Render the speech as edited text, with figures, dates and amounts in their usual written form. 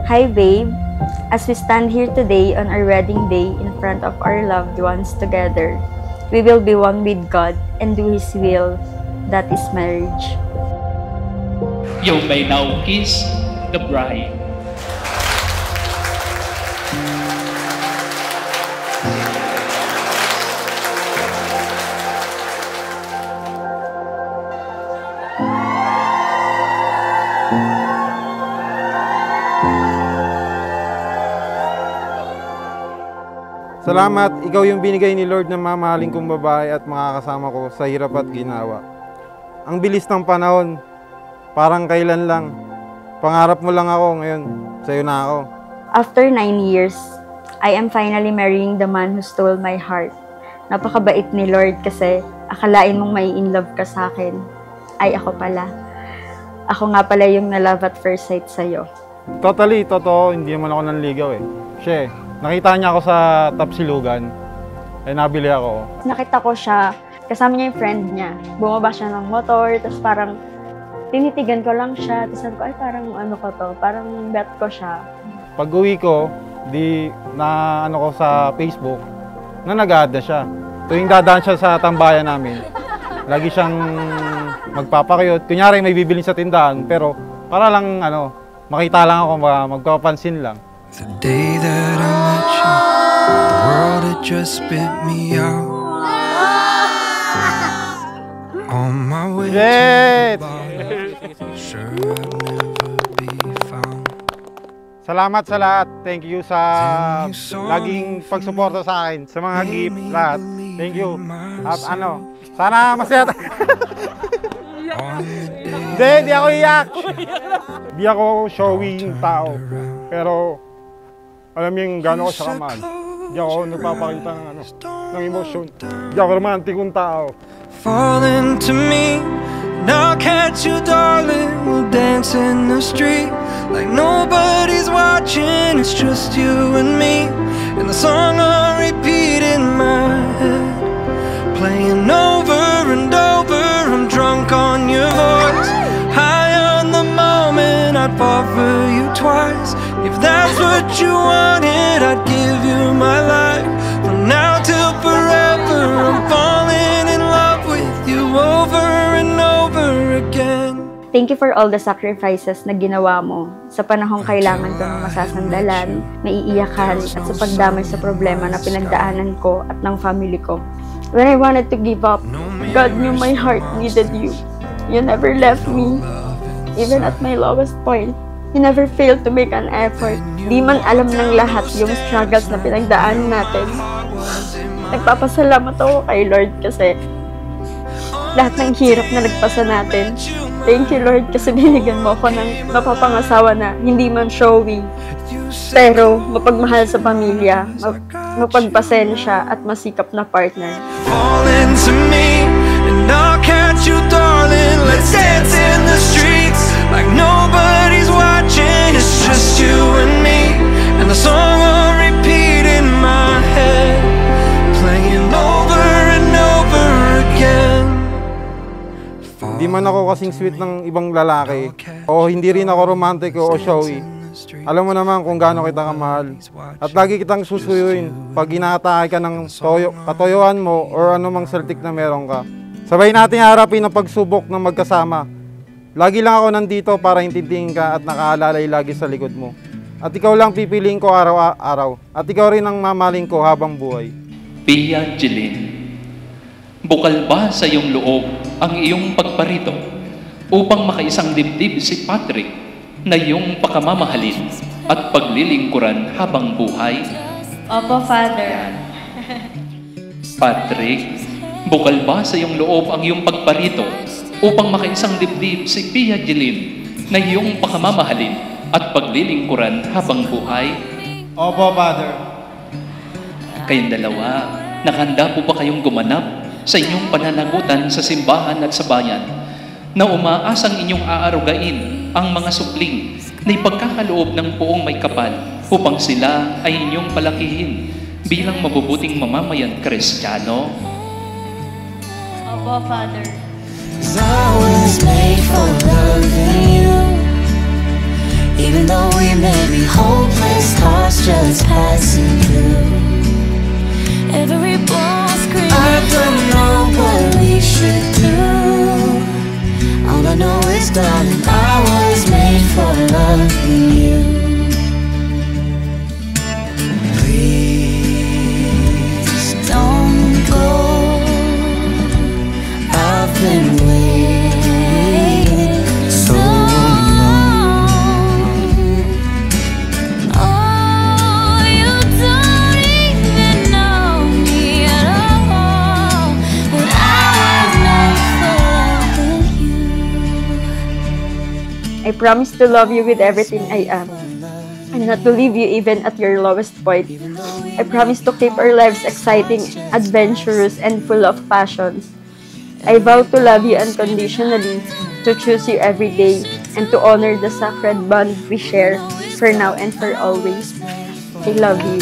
Hi babe, as we stand here today on our wedding day in front of our loved ones together, we will be one with God and do His will, that is marriage. You may now kiss the bride. Salamat, ikaw yung binigay ni Lord na mamahaling kong babae at makakasama ko sa hirap at ginawa. Ang bilis ng panahon, parang kailan lang. Pangarap mo lang ako, ngayon sa'yo na ako. After 9 years, I am finally marrying the man who stole my heart. Napakabait ni Lord kasi akalain mong may in love ka sa akin. Ay, ako pala. Ako nga pala yung na-love at first sight sa'yo. Totally, totoo, hindi naman ako nanligaw eh. Siya nakita niya ako sa Tapsilugan, nabili ako. Nakita ko siya, kasama niya yung friend niya. Bumaba siya ng motor, tapos parang tinitigan ko lang siya. Tapos sabi ko, ay parang ano ko to, parang bet ko siya. Pag uwi ko, ko sa Facebook, na nag-add na siya. Tuwing dadaan siya sa tambayan namin, lagi siyang magpapakyot. Kunyari may bibili sa tindahan, pero para lang makita lang ako, magpapansin lang. The day that I met you, the world had just spit me out. On my way to the bar, sure I'd never be found. Salamat sa lahat. Thank you sa laging pagsuporta sa akin, sa mga gift, lahat. Thank you. At sana masaya. Hindi ako iyak. Hindi ako showing tao. Pero alam niyo yung gano'n ko siya kamahal. Hindi ako nagpapakita ng emosyon. Hindi ako romantikong tao. Fall into me, and I'll catch you, darling. We'll dance in the street like nobody's watching. It's just you and me, and the song on repeat in my head, playing over and over. I'm drunk on your voice, high on the moment. I'd fall for you twice. If that's what you wanted, I'd give you my life. From now till forever, I'm falling in love with you over and over again. Thank you for all the sacrifices na ginawa mo sa panahong kailangan ko ng masasandalan, maiiyakan, at sa pagdamay sa problema na pinagdaanan ko at ng family ko. When I wanted to give up, God knew my heart needed you. You never left me, even at my lowest point. You never failed to make an effort. Di man alam ng lahat yung struggles na pinagdaanan natin. Nagpapasalamat ako kay Lord kasi lahat ng hirap na nagpasa natin. Thank you Lord kasi binigyan mo ako ng mapapangasawa na hindi man showy, pero mapagmahal sa pamilya, mapagpasensya at masikap na partner. Fall into me, and I'll catch you, darling. Let's dance in the streets like nobody's watching. It's just you and me, and the song will repeat in my head, playing over and over again. Hindi man ako kasing sweet ng ibang lalaki, o hindi rin ako romantiko o showy. Alam mo naman kung gaano kita kamahal. At lagi kitang susuyuin pag inaatake ka ng katoyohan mo or anumang saltik na meron ka. Sabay natin harapin ang pagsubok ng magkasama. Lagi lang ako nandito para intindihin ka at nakaalalay lagi sa likod mo. At ikaw lang pipiliin ko araw-araw. At ikaw rin ang mamaling ko habang buhay. Pia Jeline, bukal ba sa iyong loob ang iyong pagparito upang makaisang dibdib si Patrick na iyong pakamamahalin at paglilingkuran habang buhay? Opo, Father. Patrick, bukal ba sa iyong loob ang iyong pagparito upang makaisang dibdib si Pia Jeline na iyong pakamamahalin at paglilingkuran habang buhay? Opo, Father. Kayong dalawa, nakahanda po ba kayong gumanap sa inyong pananagutan sa simbahan at sa bayan na umaasang inyong aarugain ang mga supling na ipagkakaloob ng poong may kapal upang sila ay inyong palakihin bilang mabubuting mamamayan Kristiyano? Opo, Father. I was made for loving you, even though we maybe hopeless hearts just passing through. Every bone screaming, I don't know what we should do. All I know is, darling, I was made for loving you. Please don't go. I've been waiting so long. Oh, you don't even know me at all, but I was meant for loving you. I promise to love you with everything I am, and not to leave you even at your lowest point. I promise to keep our lives exciting, adventurous, and full of passions. I vow to love you unconditionally, to choose you every day, and to honor the sacred bond we share for now and for always. I love you.